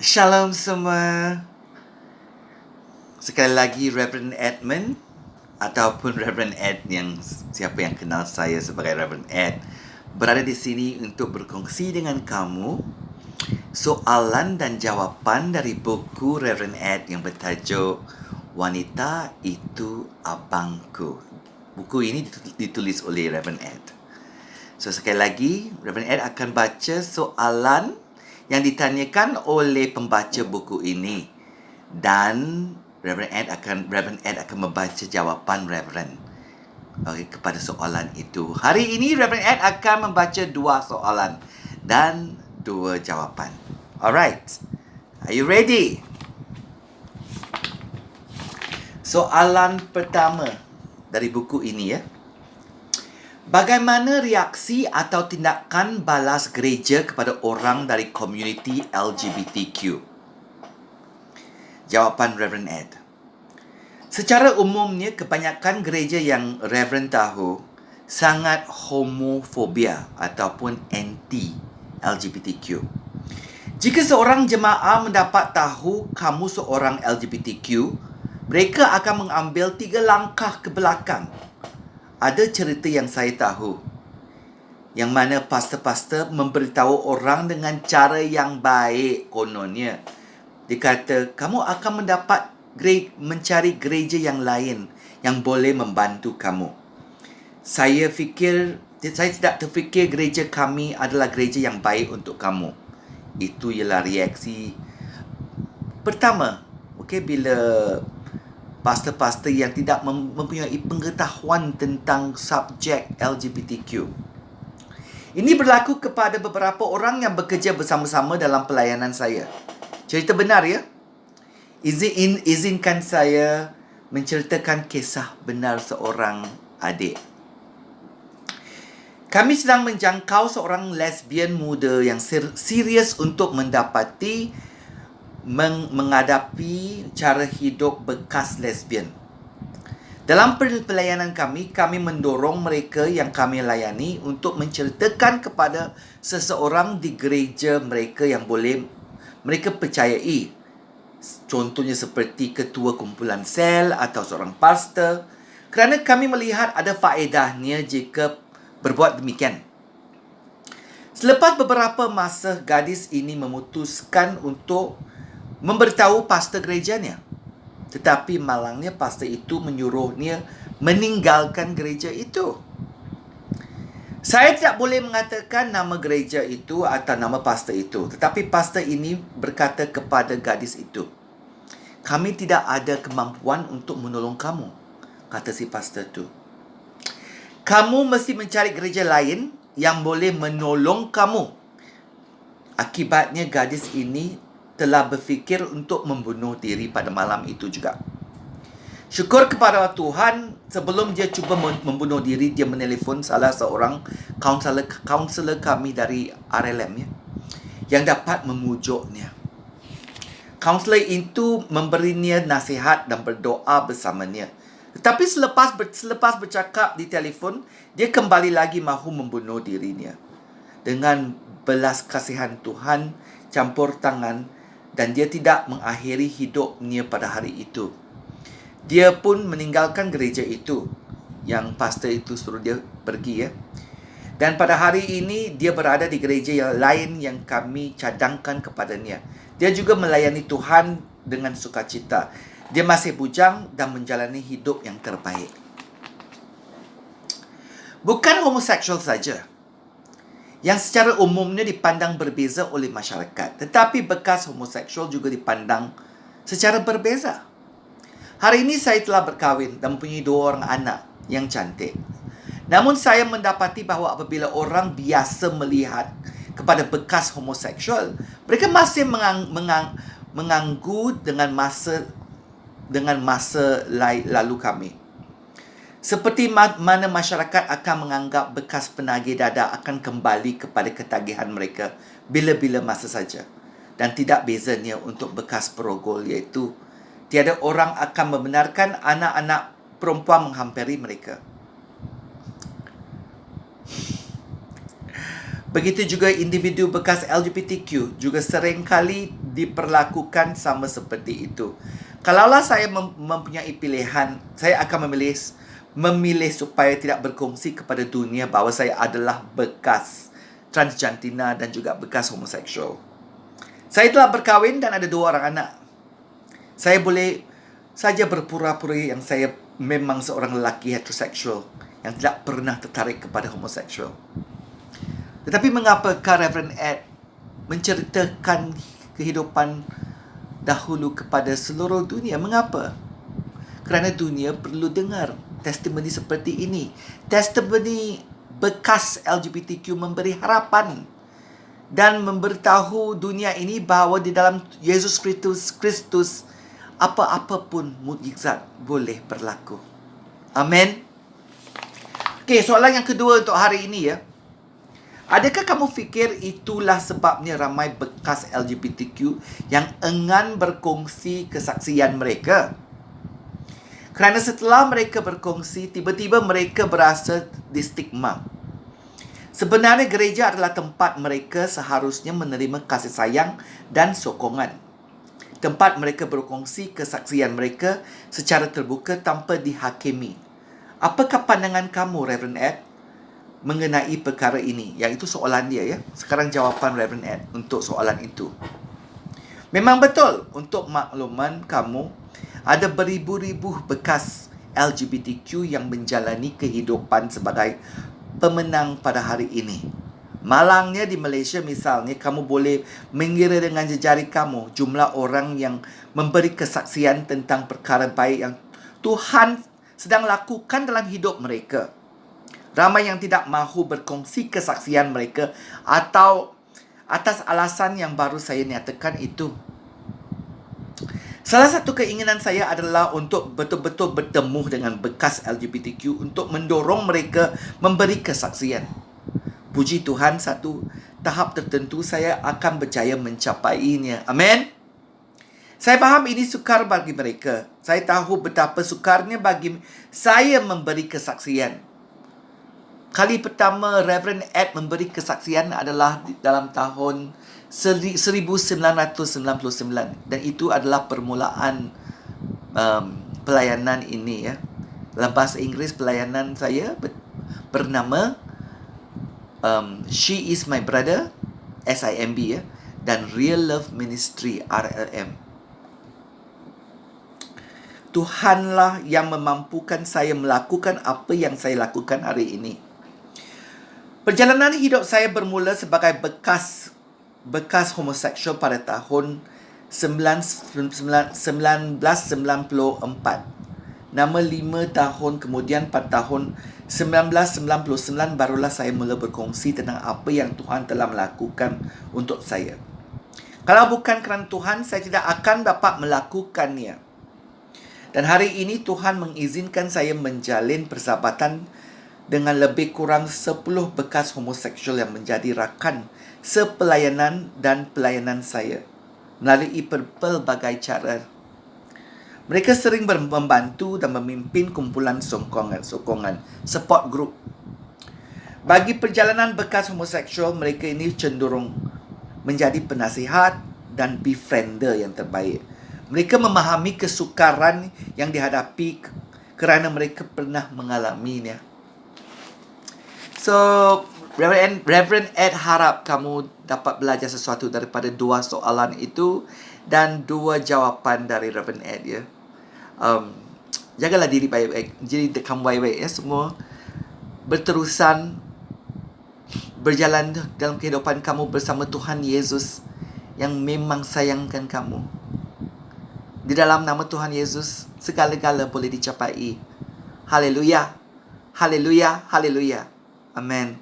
Shalom semua. Sekali lagi Reverend Edmund ataupun Reverend Ed yang siapa yang kenal saya sebagai Reverend Ed berada di sini untuk berkongsi dengan kamu soalan dan jawapan dari buku Reverend Ed yang bertajuk Wanita Itu Abangku. Buku ini ditulis oleh Reverend Ed. So sekali lagi Reverend Ed akan baca soalan yang ditanyakan oleh pembaca buku ini dan Reverend Ed akan membaca jawapan Reverend kepada soalan itu. Hari ini Reverend Ed akan membaca 2 soalan dan 2 jawapan. Alright. Are you ready? Soalan pertama dari buku ini ya. Bagaimana reaksi atau tindakan balas gereja kepada orang dari komuniti LGBTQ? Jawapan Reverend Ed. Secara umumnya, kebanyakan gereja yang Reverend tahu sangat homofobia ataupun anti-LGBTQ. Jika seorang jemaah mendapat tahu kamu seorang LGBTQ, mereka akan mengambil 3 langkah ke belakang. Ada cerita yang saya tahu, yang mana pastor-pastor memberitahu orang dengan cara yang baik kononnya. Dia kata, kamu akan mencari gereja yang lain yang boleh membantu kamu. Saya tidak terfikir gereja kami adalah gereja yang baik untuk kamu. Itu ialah reaksi pertama. Okay, bila pastor-pastor yang tidak mempunyai pengetahuan tentang subjek LGBTQ. Ini berlaku kepada beberapa orang yang bekerja bersama-sama dalam pelayanan saya. Cerita benar ya? Izinkan saya menceritakan kisah benar seorang adik. Kami sedang menjangkau seorang lesbian muda yang serius untuk menghadapi cara hidup bekas lesbian. Dalam pelayanan kami mendorong mereka yang kami layani untuk menceritakan kepada seseorang di gereja mereka yang boleh mereka percayai. Contohnya seperti ketua kumpulan sel atau seorang pastor. Kerana kami melihat ada faedahnya jika berbuat demikian. Selepas beberapa masa, gadis ini memutuskan untuk memberitahu pastor gerejanya. Tetapi malangnya pastor itu menyuruhnya meninggalkan gereja itu. Saya tidak boleh mengatakan nama gereja itu atau nama pastor itu. Tetapi pastor ini berkata kepada gadis itu, kami tidak ada kemampuan untuk menolong kamu, kata si pastor itu. Kamu mesti mencari gereja lain yang boleh menolong kamu. Akibatnya gadis ini telah berfikir untuk membunuh diri pada malam itu juga. Syukur kepada Tuhan, sebelum dia cuba membunuh diri, dia menelefon salah seorang kaunselor kami dari RLM ya, yang dapat memujuknya. Kaunselor itu memberinya nasihat dan berdoa bersamanya. Tetapi selepas bercakap di telefon, dia kembali lagi mahu membunuh dirinya. Dengan belas kasihan Tuhan campur tangan, dan dia tidak mengakhiri hidupnya pada hari itu. Dia pun meninggalkan gereja itu yang pastor itu suruh dia pergi ya. Dan pada hari ini dia berada di gereja yang lain yang kami cadangkan kepadanya. Dia juga melayani Tuhan dengan sukacita. Dia masih bujang dan menjalani hidup yang terbaik. Bukan homoseksual saja yang secara umumnya dipandang berbeza oleh masyarakat, tetapi bekas homoseksual juga dipandang secara berbeza. Hari ini saya telah berkahwin dan mempunyai 2 orang anak yang cantik. Namun saya mendapati bahawa apabila orang biasa melihat kepada bekas homoseksual, mereka masih mengganggu dengan masa lalu kami. Seperti mana masyarakat akan menganggap bekas penagih dada akan kembali kepada ketagihan mereka bila-bila masa saja. Dan tidak bezanya untuk bekas perogol, iaitu tiada orang akan membenarkan anak-anak perempuan menghampiri mereka. Begitu juga individu bekas LGBTQ juga seringkali diperlakukan sama seperti itu. Kalaulah saya mempunyai pilihan, saya akan memilih supaya tidak berkongsi kepada dunia bahawa saya adalah bekas transjantina dan juga bekas homoseksual. Saya telah berkahwin dan ada 2 orang anak. Saya boleh saja berpura-pura yang saya memang seorang lelaki heteroseksual yang tidak pernah tertarik kepada homoseksual. Tetapi mengapakah Reverend Ed menceritakan kehidupan dahulu kepada seluruh dunia? Mengapa? Kerana dunia perlu dengar testimoni seperti ini. Testimoni bekas LGBTQ memberi harapan dan memberitahu dunia ini bahawa di dalam Yesus Kristus apa-apa pun mukjizat boleh berlaku. Amin. Okey, soalan yang kedua untuk hari ini ya. Adakah kamu fikir itulah sebabnya ramai bekas LGBTQ yang enggan berkongsi kesaksian mereka? Kerana setelah mereka berkongsi, tiba-tiba mereka berasa distigma. Sebenarnya gereja adalah tempat mereka seharusnya menerima kasih sayang dan sokongan. Tempat mereka berkongsi kesaksian mereka secara terbuka tanpa dihakimi. Apakah pandangan kamu, Reverend Ed, mengenai perkara ini? Yang itu soalan dia ya. Sekarang jawapan Reverend Ed untuk soalan itu. Memang betul, untuk makluman kamu, ada beribu-ribu bekas LGBTQ yang menjalani kehidupan sebagai pemenang pada hari ini. Malangnya di Malaysia misalnya, kamu boleh mengira dengan jejari kamu jumlah orang yang memberi kesaksian tentang perkara baik yang Tuhan sedang lakukan dalam hidup mereka. Ramai yang tidak mahu berkongsi kesaksian mereka atau atas alasan yang baru saya nyatakan itu. Salah satu keinginan saya adalah untuk betul-betul bertemu dengan bekas LGBTQ untuk mendorong mereka memberi kesaksian. Puji Tuhan, satu tahap tertentu saya akan berjaya mencapainya. Amin. Saya faham ini sukar bagi mereka. Saya tahu betapa sukarnya bagi saya memberi kesaksian. Kali pertama Reverend Ed memberi kesaksian adalah dalam tahun 1999 dan itu adalah permulaan pelayanan ini ya. Dalam bahasa Inggeris pelayanan saya bernama She Is My Brother, SIMB ya, dan Real Love Ministry, RLM. Tuhanlah yang memampukan saya melakukan apa yang saya lakukan hari ini. Perjalanan hidup saya bermula sebagai bekas homoseksual pada tahun 1994. Nama 5 tahun kemudian pada tahun 1999 barulah saya mula berkongsi tentang apa yang Tuhan telah melakukan untuk saya. Kalau bukan kerana Tuhan, saya tidak akan dapat melakukannya. Dan hari ini Tuhan mengizinkan saya menjalin persahabatan dengan lebih kurang 10 bekas homoseksual yang menjadi rakan sepelayanan dan pelayanan saya melalui pelbagai cara. Mereka sering membantu dan memimpin kumpulan sokongan, support group. Bagi perjalanan bekas homoseksual, mereka ini cenderung menjadi penasihat dan befriender yang terbaik. Mereka memahami kesukaran yang dihadapi kerana mereka pernah mengalaminya. So, Reverend Ed harap kamu dapat belajar sesuatu daripada 2 soalan itu dan 2 jawapan dari Reverend Ed ya. Jagalah diri baik-baik, jadi kamu baik-baik ya semua. Berterusan berjalan dalam kehidupan kamu bersama Tuhan Yesus yang memang sayangkan kamu. Di dalam nama Tuhan Yesus, segala-gala boleh dicapai. Haleluya. Haleluya. Haleluya. Amen.